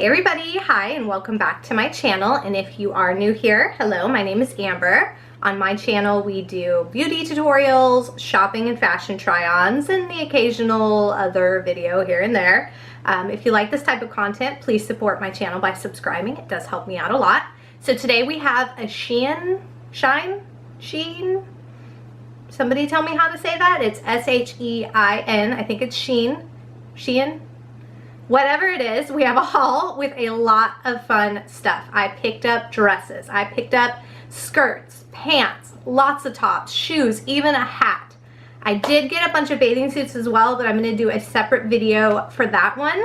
Hey everybody, hi and welcome back to my channel. And if you are new here, hello, my name is Amber. On my channel we do beauty tutorials, shopping and fashion try-ons, and the occasional other video here and there. If you like this type of content, please support my channel by subscribing. It does help me out a lot. So today we have a Shein, somebody tell me how to say that. It's S-H-E-I-N, I think it's Shein. Whatever it is, we have a haul with a lot of fun stuff. I picked up dresses, I picked up skirts, pants, lots of tops, shoes, even a hat. I did get a bunch of bathing suits as well, but I'm going to do a separate video for that one.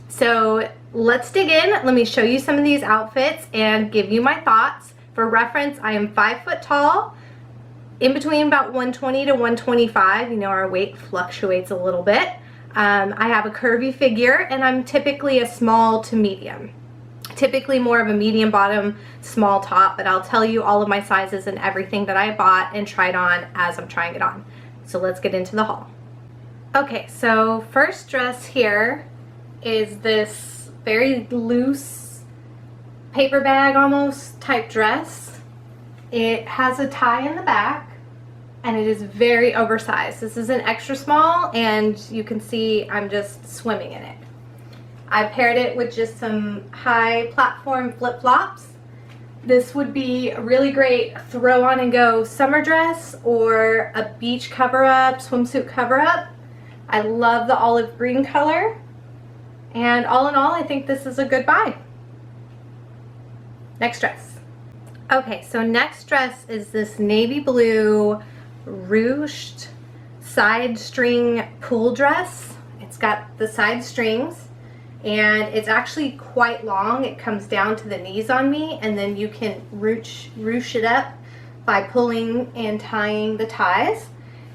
So let's dig in. Let me show you some of these outfits and give you my thoughts. For reference, I am 5 foot tall, in between about 120 to 125. You know, our weight fluctuates a little bit. I have a curvy figure and I'm typically a small to medium. Typically more of a medium bottom, small top, but I'll tell you all of my sizes and everything that I bought and tried on as I'm trying it on. So let's get into the haul. Okay, so first dress here is this very loose paper bag almost type dress. It has a tie in the back. And it is very oversized. This is an extra small and you can see I'm just swimming in it. I paired it with just some high platform flip-flops. This would be a really great throw on and go summer dress or a beach cover-up, swimsuit cover-up. I love the olive green color. And all in all, I think this is a good buy. Next dress. Okay, so next dress is this navy blue ruched side string pool dress. It's got the side strings and it's actually quite long. It comes down to the knees on me, and then you can ruche it up by pulling and tying the ties.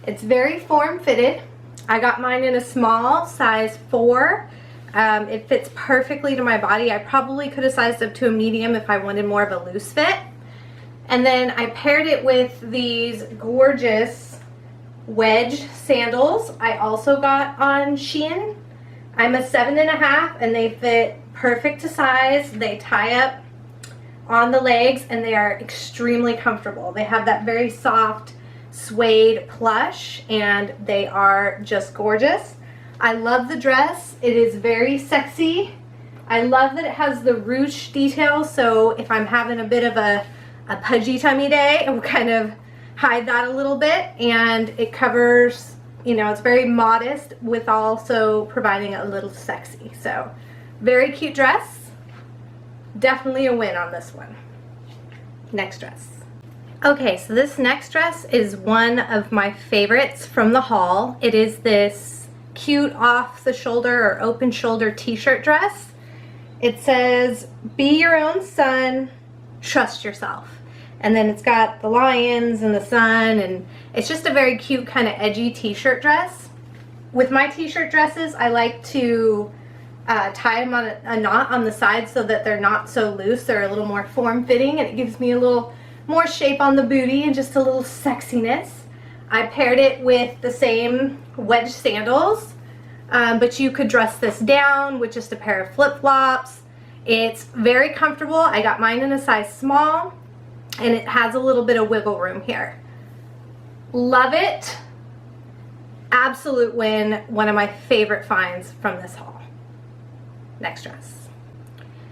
It's very form-fitted. I got mine in a small, size 4. It fits perfectly to my body. I probably could have sized up to a medium if I wanted more of a loose fit. And then I paired it with these gorgeous wedge sandals I also got on Shein. I'm a 7.5 and they fit perfect to size. They tie up on the legs and they are extremely comfortable. They have that very soft suede plush and they are just gorgeous. I love the dress. It is very sexy. I love that it has the ruche detail, so if I'm having a bit of a pudgy tummy day, it will kind of hide that a little bit, and it covers, you know, it's very modest with also providing a little sexy. So very cute dress. Definitely a win on this one. Next dress. Okay, so this next dress is one of my favorites from the haul. It is this cute off the shoulder or open shoulder t-shirt dress. It says, "Be your own sun, trust yourself." And then it's got the lions and the sun, and it's just a very cute kind of edgy t-shirt dress. With my t-shirt dresses, I like to tie them on a knot on the side so that they're not so loose. They're a little more form-fitting and it gives me a little more shape on the booty and just a little sexiness. I paired it with the same wedge sandals, but you could dress this down with just a pair of flip-flops. It's very comfortable. I got mine in a size small. And it has a little bit of wiggle room here. Love it. Absolute win. One of my favorite finds from this haul. Next dress.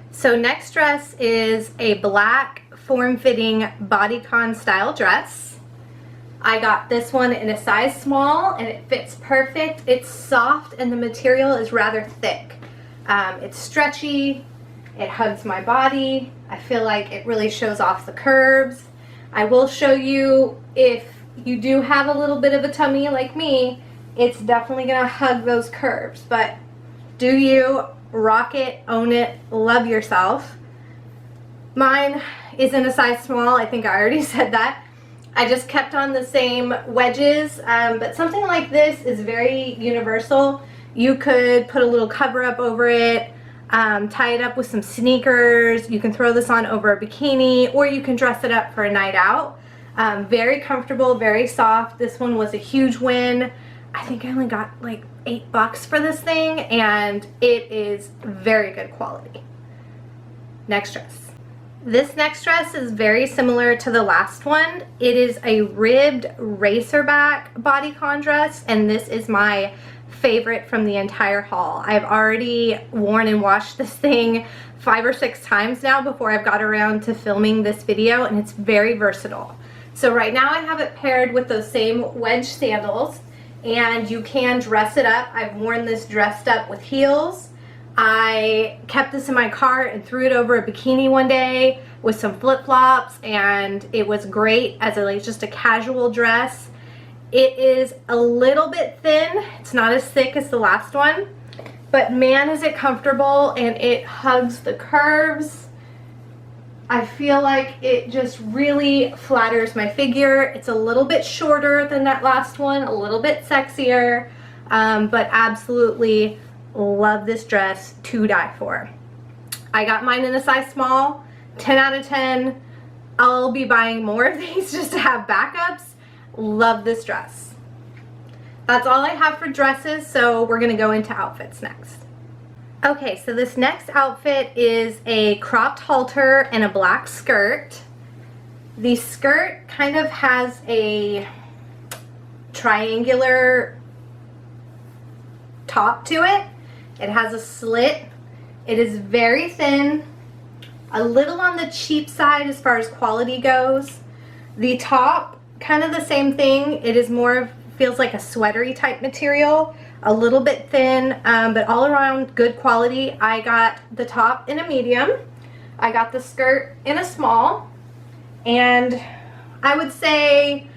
So next dress is a black form-fitting bodycon style dress. I got this one in a size small and it fits perfect. It's soft and the material is rather thick. It's stretchy. It hugs my body. I feel like it really shows off the curves. I will show you, if you do have a little bit of a tummy like me, it's definitely gonna hug those curves. But do you, rock it, own it, love yourself. Mine is in a size small. I think I already said that. I just kept on the same wedges, but something like this is very universal. You could put a little cover up over it, tie it up with some sneakers. You can throw this on over a bikini, or you can dress it up for a night out. Very comfortable, very soft. This one was a huge win. I think I only got like $8 for this thing, and it is very good quality. Next dress. This next dress is very similar to the last one. It is a ribbed racerback bodycon dress, and this is my favorite from the entire haul. I've already worn and washed this thing 5 or 6 times now before I've got around to filming this video, and it's very versatile. So right now I have it paired with those same wedge sandals, and you can dress it up. I've worn this dressed up with heels. I kept this in my car and threw it over a bikini one day with some flip-flops, and it was great as just a casual dress. It is a little bit thin. It's not as thick as the last one, but man, is it comfortable, and it hugs the curves. I feel like it just really flatters my figure. It's a little bit shorter than that last one, a little bit sexier, but absolutely love this dress to die for. I got mine in a size small, 10 out of 10. I'll be buying more of these just to have backups. Love this dress. That's all I have for dresses, so we're gonna go into outfits next. Okay, so this next outfit is a cropped halter and a black skirt. The skirt kind of has a triangular top to it. It has a slit. It is very thin, a little on the cheap side as far as quality goes. The top, kind of the same thing. It is more, feels like a sweatery type material, a little bit thin, but all around good quality. I got the top in a medium. I got the skirt in a small, and I would say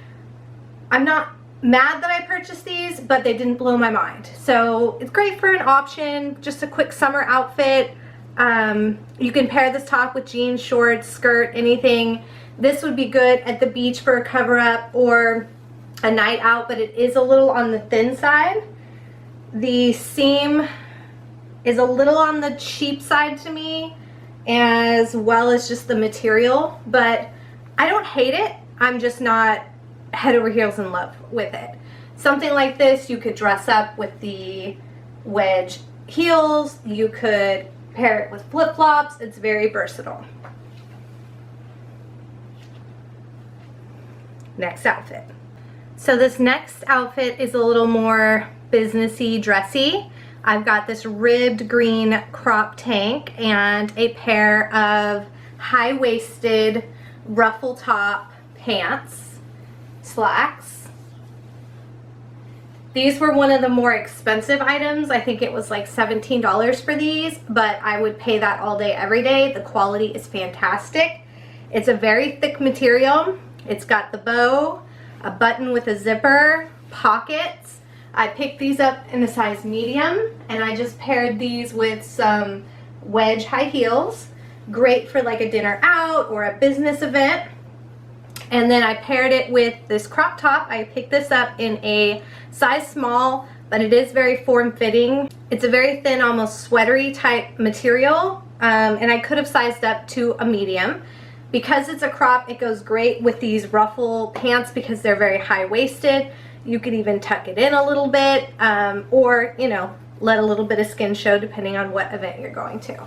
I'm not mad that I purchased these, but they didn't blow my mind. So it's great for an option, just a quick summer outfit. You can pair this top with jeans, shorts, skirt, anything. This would be good at the beach for a cover up or a night out, but it is a little on the thin side. The seam is a little on the cheap side to me, as well as just the material, but I don't hate it. I'm just not head over heels in love with it. Something like this you could dress up with the wedge heels. You could pair it with flip-flops. It's very versatile. Next outfit. So this next outfit is a little more businessy, dressy. I've got this ribbed green crop tank and a pair of high-waisted ruffle top pants, slacks. These were one of the more expensive items. I think it was like $17 for these, but I would pay that all day, every day. The quality is fantastic. It's a very thick material. It's got the bow, a button with a zipper, pockets. I picked these up in a size medium, and I just paired these with some wedge high heels. Great for like a dinner out or a business event. And then I paired it with this crop top. I picked this up in a size small, but it is very form-fitting. It's a very thin, almost sweatery type material, and I could have sized up to a medium. Because it's a crop, it goes great with these ruffle pants because they're very high-waisted. You could even tuck it in a little bit, or, you know, let a little bit of skin show depending on what event you're going to.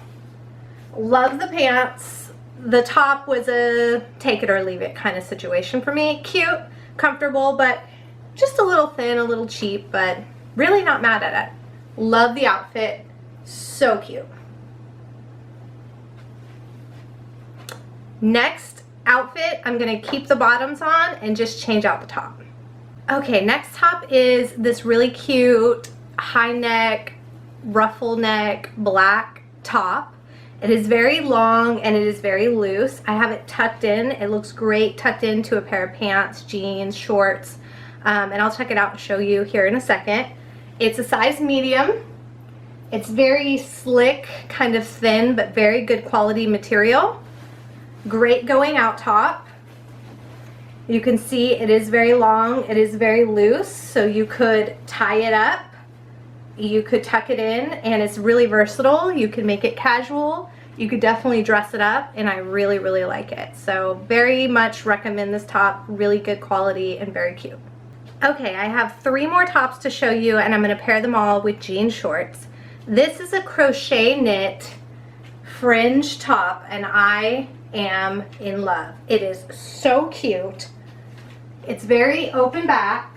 Love the pants. The top was a take it or leave it kind of situation for me. Cute, comfortable, but just a little thin, a little cheap, but really not mad at it. Love the outfit. So cute. Next outfit, I'm going to keep the bottoms on and just change out the top. Okay, next top is this really cute high neck, ruffle neck, black top. It is very long and it is very loose. I have it tucked in. It looks great tucked into a pair of pants, jeans, shorts, and I'll check it out and show you here in a second. It's a size medium. It's very slick, kind of thin, but very good quality material. Great going out top. You can see it is very long, it is very loose, so you could tie it up, you could tuck it in, and it's really versatile. You can make it casual, you could definitely dress it up, and I really, really like it. So very much recommend this top, really good quality and very cute. Okay, I have 3 more tops to show you, and I'm going to pair them all with jean shorts. This is a crochet knit Fringe top, and I am in love. It is so cute. It's very open back.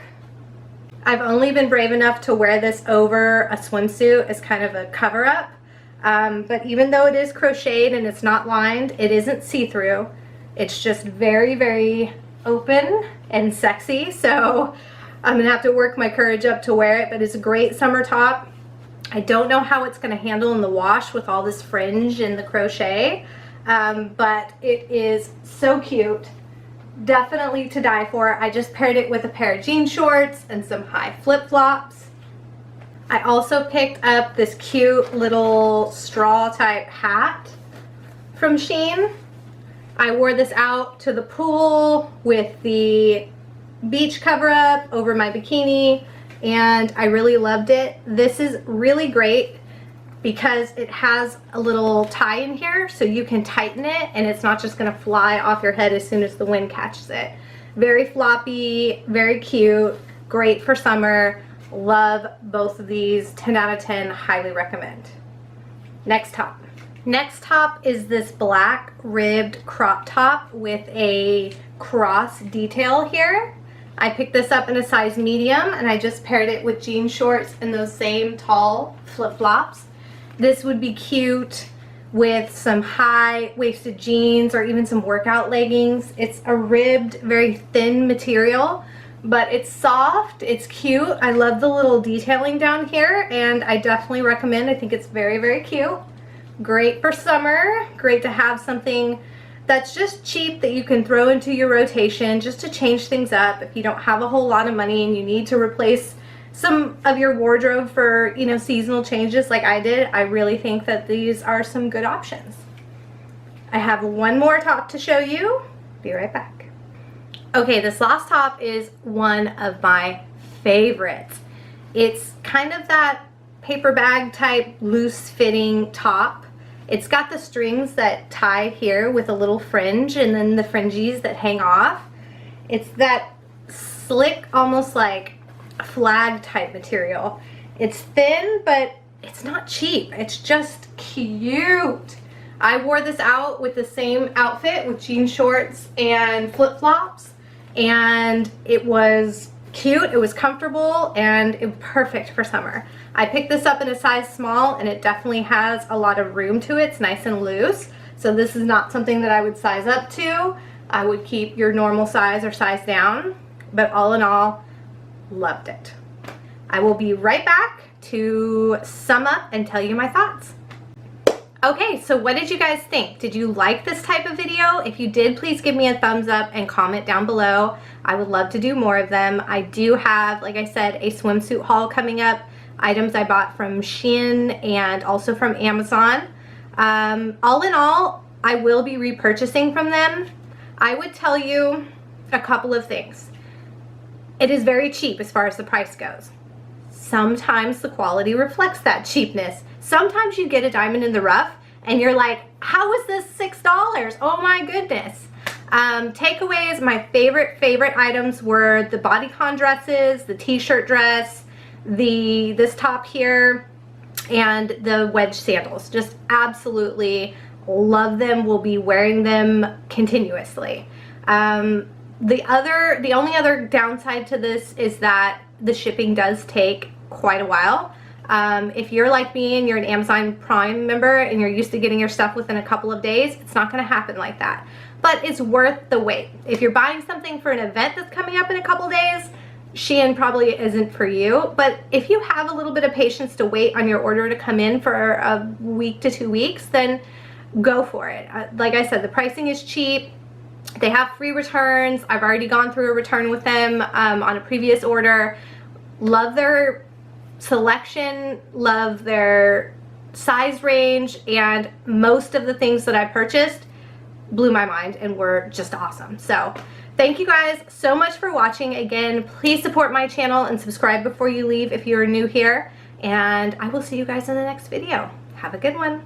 I've only been brave enough to wear this over a swimsuit as kind of a cover-up. But even though it is crocheted and it's not lined, it isn't see-through. It's just very, very open and sexy. So I'm gonna have to work my courage up to wear it, but it's a great summer top. I don't know how it's gonna handle in the wash with all this fringe and the crochet, but it is so cute. Definitely to die for. I just paired it with a pair of jean shorts and some high flip-flops. I also picked up this cute little straw type hat from Shein. I wore this out to the pool with the beach cover-up over my bikini, and I really loved it. This is really great because it has a little tie in here, so you can tighten it and it's not just gonna fly off your head as soon as the wind catches it. Very floppy, very cute, great for summer. Love both of these. 10 out of 10, highly recommend. Next top. Next top is this black ribbed crop top with a cross detail here. I picked this up in a size medium, and I just paired it with jean shorts and those same tall flip-flops. This would be cute with some high-waisted jeans or even some workout leggings. It's a ribbed, very thin material, but it's soft, it's cute. I love the little detailing down here, and I definitely recommend. I think it's very, very cute. Great for summer. Great to have something that's just cheap that you can throw into your rotation just to change things up if you don't have a whole lot of money and you need to replace some of your wardrobe for, you know, seasonal changes like I did. I really think that these are some good options. I have one more top to show you. Be right back. Okay, this last top is one of my favorites. It's kind of that paper bag type loose fitting top. It's got the strings that tie here with a little fringe and then the fringes that hang off. It's that slick, almost like flag type material. It's thin, but it's not cheap. It's just cute. I wore this out with the same outfit with jean shorts and flip-flops, and it was cute, it was comfortable, and it was perfect for summer. I picked this up in a size small, and it definitely has a lot of room to it. It's nice and loose, so this is not something that I would size up to. I would keep your normal size or size down, but all in all, loved it. I will be right back to sum up and tell you my thoughts. Okay, so what did you guys think? Did you like this type of video? If you did, please give me a thumbs up and comment down below. I would love to do more of them. I do have, like I said, a swimsuit haul coming up. Items I bought from Shein and also from Amazon. All in all, I will be repurchasing from them. I would tell you a couple of things. It is very cheap as far as the price goes. Sometimes the quality reflects that cheapness. Sometimes you get a diamond in the rough and you're like, how is this $6? Oh my goodness. Takeaways, my favorite items were the bodycon dresses, the t-shirt dress, this top here, and the wedge sandals. Just absolutely love them. Will be wearing them continuously. The only other downside to this is that the shipping does take quite a while. If you're like me and you're an Amazon Prime member and you're used to getting your stuff within a couple of days, it's not going to happen like that. But it's worth the wait. If you're buying something for an event that's coming up in a couple days, Shein probably isn't for you. But if you have a little bit of patience to wait on your order to come in for a week to 2 weeks, then go for it. Like I said, the pricing is cheap. They have free returns. I've already gone through a return with them on a previous order. Love their selection, love their size range, and most of the things that I purchased blew my mind and were just awesome. So thank you guys so much for watching. Again, please support my channel and subscribe before you leave if you're new here, and I will see you guys in the next video. Have a good one.